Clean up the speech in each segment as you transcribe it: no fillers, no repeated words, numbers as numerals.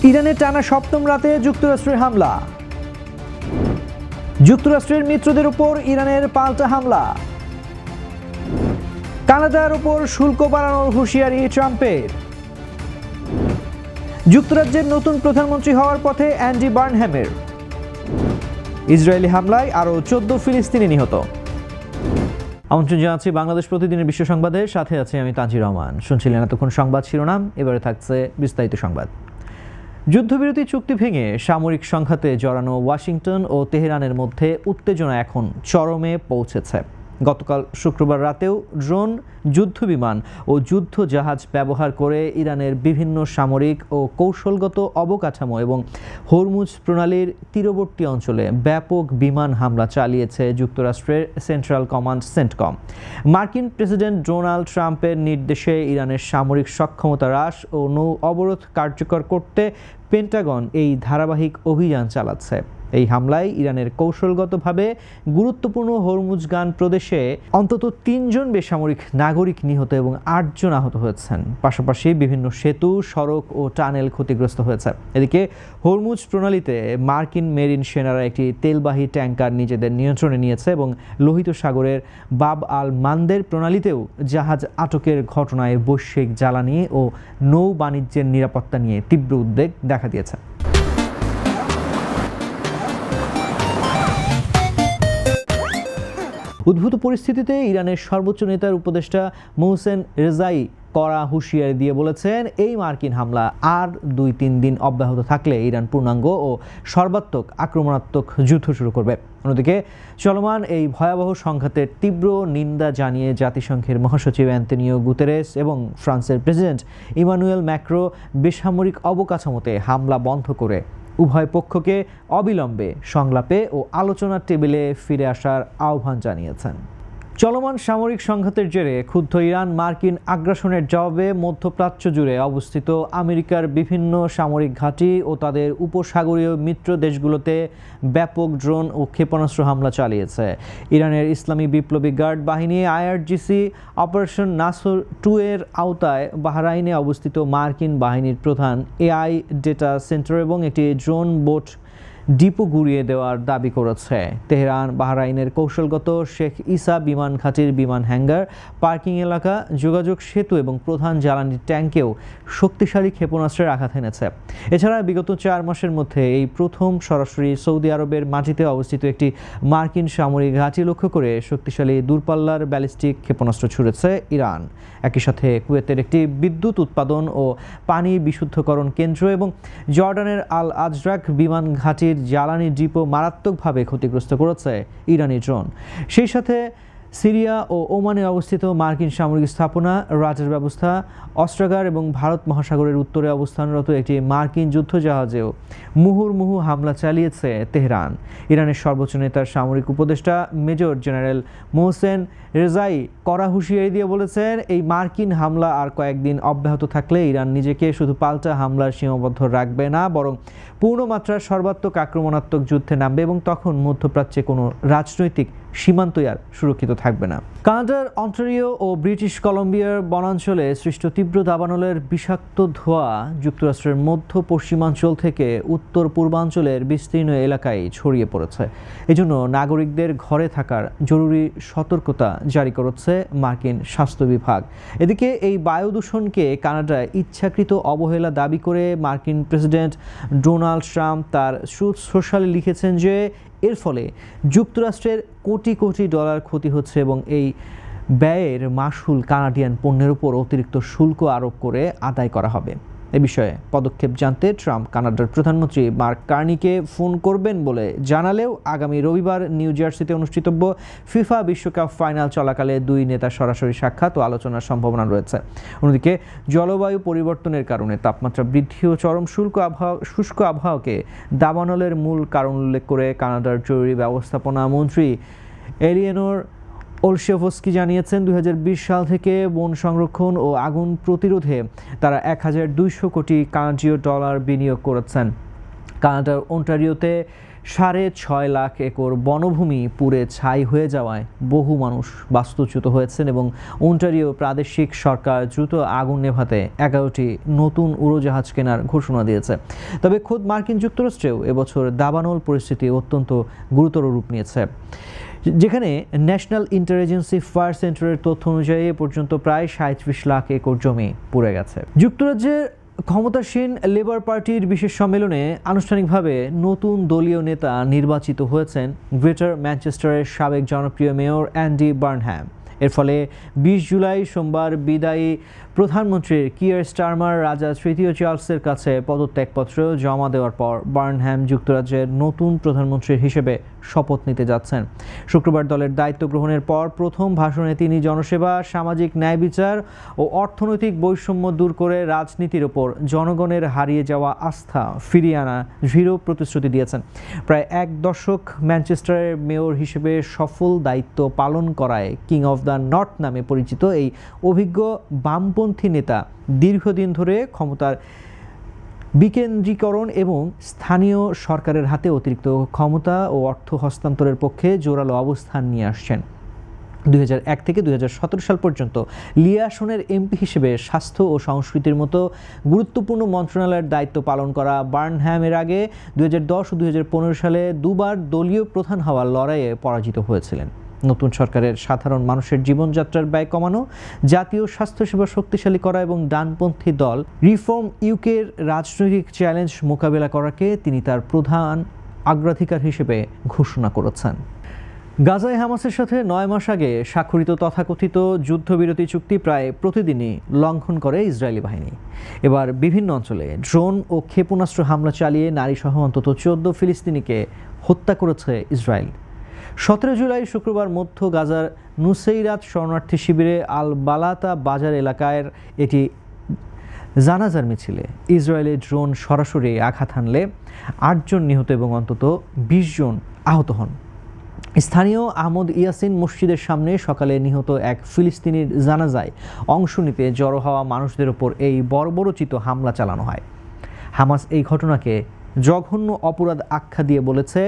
ইরানে টানা সপ্তম রাতে যুক্তরাষ্ট্রের হামলা। যুক্তরাষ্ট্রের মিত্রদের উপর ইরানের পাল্টা হামলা। কানাডার উপর শুল্ক বাড়ানোর হুঁশিয়ারি ট্রাম্পের। যুক্তরাজ্যের নতুন প্রধানমন্ত্রী হওয়ার পথে অ্যান্ডি বার্নহ্যামের। ইসরায়েলি হামলায় আরও 14 ফিলিস্তিনি নিহত। আমন্ত্রণ জানাচ্ছি বাংলাদেশ প্রতিদিনের বিশ্ব সংবাদের সাথে আছে আমি তানজির রহমান। শুনছিলেন এতক্ষণ সংবাদ শিরোনাম, এবারে থাকছে বিস্তারিত সংবাদ। যুদ্ধবিরতি চুক্তি ভেঙে সামরিক সংঘাতে জড়ানো ওয়াশিংটন ও তেহরানের মধ্যে উত্তেজনা এখন চরমে পৌঁছেছে। গতকাল শুক্রবার রাতেও ড্রোন, যুদ্ধবিমান ও যুদ্ধ জাহাজ ব্যবহার করে ইরানের বিভিন্ন সামরিক ও কৌশলগত অবকাঠামো এবং হরমুজ প্রণালীর তীরবর্তী অঞ্চলে ব্যাপক বিমান হামলা চালিয়েছে যুক্তরাষ্ট্রের সেন্ট্রাল কমান্ড সেন্টকম। মার্কিন প্রেসিডেন্ট ডোনাল্ড ট্রাম্পের নির্দেশে ইরানের সামরিক সক্ষমতা হ্রাস ও নৌ অবরোধ কার্যকর করতে পেন্টাগন এই ধারাবাহিক অভিযান চালাচ্ছে। এই হামলায় ইরানের কৌশলগতভাবে গুরুত্বপূর্ণ হরমুজগান প্রদেশে অন্তত 3 জন বেসামরিক নাগরিক নিহত এবং 8 জন আহত হয়েছেন। পাশাপাশি বিভিন্ন সেতু, সড়ক ও টানেল ক্ষতিগ্রস্ত হয়েছে। এদিকে হরমুজ প্রণালীতে মার্কিন মেরিন সেনারা একটি তেলবাহী ট্যাঙ্কার নিজেদের নিয়ন্ত্রণে নিয়েছে এবং লোহিত সাগরের বাব আল মানদের প্রণালীতেও জাহাজ আটকের ঘটনায় বৈশ্বিক জ্বালানি ও নৌ বাণিজ্যের নিরাপত্তা নিয়ে তীব্র উদ্বেগ দেখা দিয়েছে। উদ্ভূত পরিস্থিতিতে ইরানের সর্বোচ্চ নেতার উপদেষ্টা মোহসেন রেজাই কড়া হুঁশিয়ারি দিয়ে বলেছেন, এই মার্কিন হামলা আর 2-3 দিন অব্যাহত থাকলে ইরান পূর্ণাঙ্গ ও সর্বাত্মক আক্রমণাত্মক যুদ্ধ শুরু করবে। অন্যদিকে চলমান এই ভয়াবহ সংঘাতের তীব্র নিন্দা জানিয়ে জাতিসংঘের মহাসচিব অ্যান্তনিও গুতেরেস এবং ফ্রান্সের প্রেসিডেন্ট ইমানুয়েল ম্যাক্রো বেসামরিক অবকাঠামোতে হামলা বন্ধ করে উভয় পক্ষকে অবিলম্বে সংলাপে ও আলোচনার টেবিলে ফিরে আসার আহ্বান জানিয়েছেন। চলমান সামরিক সংঘাতের জেরে ক্ষুব্ধ ইরান মার্কিন আগ্রাসনের জবাবে মধ্যপ্রাচ্য জুড়ে অবস্থিত আমেরিকার বিভিন্ন সামরিক ঘাঁটি ও তাদের উপসাগরীয় মিত্র দেশগুলোতে ব্যাপক ড্রোন ও ক্ষেপণাস্ত্র হামলা চালিয়েছে। ইরানের ইসলামী বিপ্লবী গার্ড বাহিনী আইআরজিসি অপারেশন নাসর 2 এর আওতায় বাহরাইনে অবস্থিত মার্কিন বাহিনীর প্রধান এআই ডেটা সেন্টার এবং একটি ড্রোন বোট ডিপো গুড়িয়ে দেওয়ার দাবি করেছে। তেহরান বাহরাইনের কৌশলগত শেখ ইসা বিমান ঘাঁটির বিমান হ্যাঙ্গার, পার্কিং এলাকা, যোগাযোগ সেতু এবং প্রধান জ্বালানি ট্যাঙ্কেও শক্তিশালী ক্ষেপণাস্ত্রের আঘাত এনেছে। এছাড়া বিগত 4 মাসের মধ্যে এই প্রথম সরাসরি সৌদি আরবের মাটিতে অবস্থিত একটি মার্কিন সামরিক ঘাঁটি লক্ষ্য করে শক্তিশালী দূরপাল্লার ব্যালিস্টিক ক্ষেপণাস্ত্র ছুড়েছে ইরান। একই সাথে কুয়েতের একটি বিদ্যুৎ উৎপাদন ও পানি বিশুদ্ধকরণ কেন্দ্র এবং জর্ডানের আল আজরাক বিমান ঘাঁটির জ্বালানি ডিপো মারাত্মকভাবে ক্ষতিগ্রস্ত করেছে ইরানি ড্রোন। সেই সাথে সিরিয়া ও ওমানে অবস্থিত মার্কিন সামরিক স্থাপনা, রাডার ব্যবস্থা, অস্ত্রাগার এবং ভারত মহাসাগরের উত্তরে অবস্থানরত একটি মার্কিন যুদ্ধজাহাজেও মুহুর্মুহু হামলা চালিয়েছে তেহরান। ইরানের সর্বোচ্চ নেতার সামরিক উপদেষ্টা মেজর জেনারেল মোহসেন রেজাই কড়া হুঁশিয়ারি দিয়ে বলেছেন, এই মার্কিন হামলা আর কয়েকদিন অব্যাহত থাকলে ইরান নিজেকে শুধু পাল্টা হামলার সীমাবদ্ধ রাখবে না, বরং পূর্ণমাত্রার সর্বাত্মক আক্রমণাত্মক যুদ্ধে নামবে এবং তখন মধ্যপ্রাচ্যে কোনো রাজনৈতিক সীমান্তই আর সুরক্ষিত থাকবে না। কানাডার অন্টারিও ও ব্রিটিশ কলম্বিয়ার বনাঞ্চলে সৃষ্ট তীব্র দাবানলের বিষাক্ত ধোঁয়া যুক্তরাষ্ট্রের মধ্য পশ্চিমাঞ্চল থেকে উত্তর পূর্বাঞ্চলের বিস্তীর্ণ এলাকায় ছড়িয়ে পড়েছে। এজন্য নাগরিকদের ঘরে থাকার জরুরি সতর্কতা জারি করেছে মার্কিন স্বাস্থ্য বিভাগ। এদিকে এই বায়ু দূষণকে কানাডায় ইচ্ছাকৃত অবহেলা দাবি করে মার্কিন প্রেসিডেন্ট ডোনাল্ড ট্রাম্প তার ট্রুথ সোশ্যালে লিখেছেন যে এর ফলে যুক্তরাষ্ট্রের কোটি কোটি ডলার ক্ষতি হচ্ছে এবং এই ব্যয়ের মাসুল কানাডিয়ান পণ্যের উপর অতিরিক্ত শুল্ক আরোপ করে আদায় করা হবে। এ বিষয়ে পদক্ষেপ জানতে ট্রাম্প কানাডার প্রধানমন্ত্রী মার্ক কার্নিকে ফোন করবেন বলে জানালেও আগামী রবিবার নিউ জার্সিতে অনুষ্ঠিতব্য ফিফা বিশ্বকাপ ফাইনাল চলাকালে 2 নেতার সরাসরি সাক্ষাৎ ও আলোচনার সম্ভাবনা রয়েছে। অন্যদিকে জলবায়ু পরিবর্তনের কারণে তাপমাত্রা বৃদ্ধি ও চরম শুষ্ক আবহাওয়াকে দাবানলের মূল কারণ উল্লেখ করে কানাডার জরুরি ব্যবস্থাপনা মন্ত্রী এলিয়েনোর ওলশেভস্কি জানিয়েছেন, 2020 সাল থেকে বন সংরক্ষণ ও আগুন প্রতিরোধে তারা 1200 কোটি কানাডীয় ডলার বিনিয়োগ করেছেন। কানাডার অন্টারিওতে 6.5 লাখ একর বনভূমি পুড়ে ছাই হয়ে যাওয়ায় বহু মানুষ বাস্তুচ্যুত হয়েছেন এবং অন্টারিও প্রাদেশিক সরকার দ্রুত আগুন নেভাতে 11টি নতুন উড়োজাহাজ কেনার ঘোষণা দিয়েছে। তবে খোদ মার্কিন যুক্তরাষ্ট্রেও এবছর দাবানল পরিস্থিতি অত্যন্ত গুরুতর রূপ নিয়েছে, যেখানে ন্যাশনাল ইন্টেলিজেন্সি ফায়ার সেন্টারের তথ্য অনুযায়ী এ পর্যন্ত প্রায় 37 লাখ একর জমি পুড়ে গেছে। যুক্তরাজ্যের ক্ষমতাসীন লেবার পার্টির বিশেষ সম্মেলনে আনুষ্ঠানিকভাবে নতুন দলীয় নেতা নির্বাচিত হয়েছেন গ্রেটার ম্যানচেস্টারের সাবেক জনপ্রিয় মেয়র অ্যান্ডি বার্নহ্যাম। এর ফলে 20 জুলাই সোমবার বিদায়ী প্রধানমন্ত্রীর কিয়ার স্টারমার রাজা তৃতীয় চার্লসের কাছে পদত্যাগপত্র জমা দেওয়ার পর বার্নহ্যাম যুক্তরাজ্যের নতুন প্রধানমন্ত্রী হিসেবে শপথ নিতে যাচ্ছেন। শুক্রবার দলের দায়িত্ব গ্রহণের পর প্রথম ভাষণে তিনি জনসেবা, সামাজিক ন্যায় বিচার ও অর্থনৈতিক বৈষম্য দূর করে রাজনীতির ওপর জনগণের হারিয়ে যাওয়া আস্থা ফিরিয়ে আনা দৃঢ় প্রতিশ্রুতি দিয়েছেন। প্রায় 1 দশক ম্যানচেস্টারের মেয়র হিসেবে সফল দায়িত্ব পালন করায় কিং অফ দ্য নর্থ নামে পরিচিত এই অভিজ্ঞ বামপন্থী নেতা দীর্ঘদিন ধরে ক্ষমতার বিকেন্দ্রীকরণ এবং স্থানীয় সরকারের হাতে অতিরিক্ত ক্ষমতা ও অর্থ হস্তান্তরের পক্ষে জোরালো অবস্থান নিয়ে আসছেন। 2001 থেকে 2017 সাল পর্যন্ত লিয়াসনের এমপি হিসেবে স্বাস্থ্য ও সংস্কৃতির মতো গুরুত্বপূর্ণ মন্ত্রণালয়ের দায়িত্ব পালন করা বার্নহ্যাম এর আগে 2010 ও 2015 সালে দুবার দলীয় প্রধান হওয়ার লড়াইয়ে পরাজিত হয়েছিলেন। নতুন সরকারের সাধারণ মানুষের জীবনযাত্রার ব্যয় কমানো, জাতীয় স্বাস্থ্যসেবা শক্তিশালী করা এবং ডানপন্থী দল রিফর্ম ইউকের রাজনৈতিক চ্যালেঞ্জ মোকাবেলা করাকে তিনি তার প্রধান অগ্রাধিকার হিসেবে ঘোষণা করেছেন। গাজায় হামাসের সাথে 9 মাস আগে স্বাক্ষরিত তথাকথিত যুদ্ধবিরতি চুক্তি প্রায় প্রতিদিনই লঙ্ঘন করে ইসরায়েলি বাহিনী। এবার বিভিন্ন অঞ্চলে ড্রোন ও ক্ষেপণাস্ত্র হামলা চালিয়ে নারীসহ অন্তত 14 ফিলিস্তিনিকে হত্যা করেছে ইসরায়েল। 17 জুলাই শুক্রবার মধ্য গাজার নুসেইরাত শরণার্থী শিবিরে আল বালাতা বাজার এলাকায় এটি জানাজার মিছিলে ইসরায়েলের ড্রোন সরাসরি আঘাত হানলে 8 জন নিহত এবং অন্তত 20 জন আহত হন। স্থানীয় আহমদ ইয়াসিন মসজিদের সামনে সকালে নিহত এক ফিলিস্তিনির জানাজায় অংশ নিতে জড়ো হওয়া মানুষদের ওপর এই বর্বরোচিত হামলা চালানো হয়। হামাস এই ঘটনাকে জঘন্য অপরাধ আখ্যা দিয়ে বলেছে,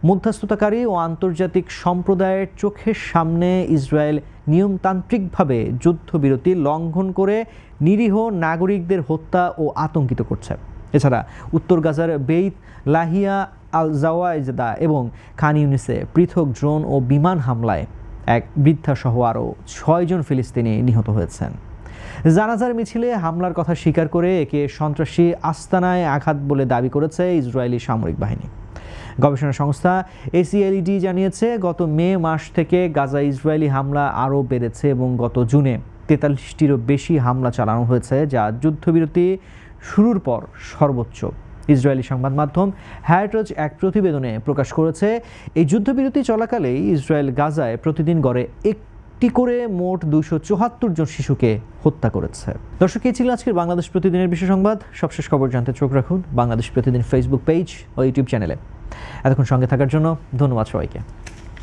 মধ্যস্থতাকারী ও আন্তর্জাতিক সম্প্রদায়ের চোখের সামনে ইসরায়েল নিয়মতান্ত্রিকভাবে যুদ্ধবিরতি লঙ্ঘন করে নিরীহ নাগরিকদের হত্যা ও আতঙ্কিত করছে। এছাড়া উত্তর গাজার বেইত লাহিয়া, আল জাওয়াইজদা এবং খান ইউনিসে পৃথক ড্রোন ও বিমান হামলায় এক বৃদ্ধাসহ আরও 6 জন ফিলিস্তিনি নিহত হয়েছেন। জানাজার মিছিলে হামলার কথা স্বীকার করে একে সন্ত্রাসী আস্তানায় আঘাত বলে দাবি করেছে ইসরায়েলি সামরিক বাহিনী। গবেষণা সংস্থা এসিএলইডি জানিয়েছে, গত মে মাস থেকে গাজা ইসরায়েলি হামলা আরও বেড়েছে এবং গত জুনে 43টিরও বেশি হামলা চালানো হয়েছে, যা যুদ্ধবিরতি শুরুর পর সর্বোচ্চ। ইসরায়েলি সংবাদ মাধ্যম হ্যারিটেজ এক প্রতিবেদনে প্রকাশ করেছে, এই যুদ্ধবিরতি চলাকালেই ইসরায়েল গাজায় প্রতিদিন গড়ে একটি করে মোট 274 জন শিশুকে হত্যা করেছে। দর্শক, এই ছিল আজকের বাংলাদেশ প্রতিদিনের বিশেষ সংবাদ। সবশেষ খবর জানতে চোখ রাখুন বাংলাদেশ প্রতিদিন ফেসবুক পেজ ও ইউটিউব চ্যানেলে। এতক্ষণ সঙ্গে থাকার জন্য ধন্যবাদ সবাইকে।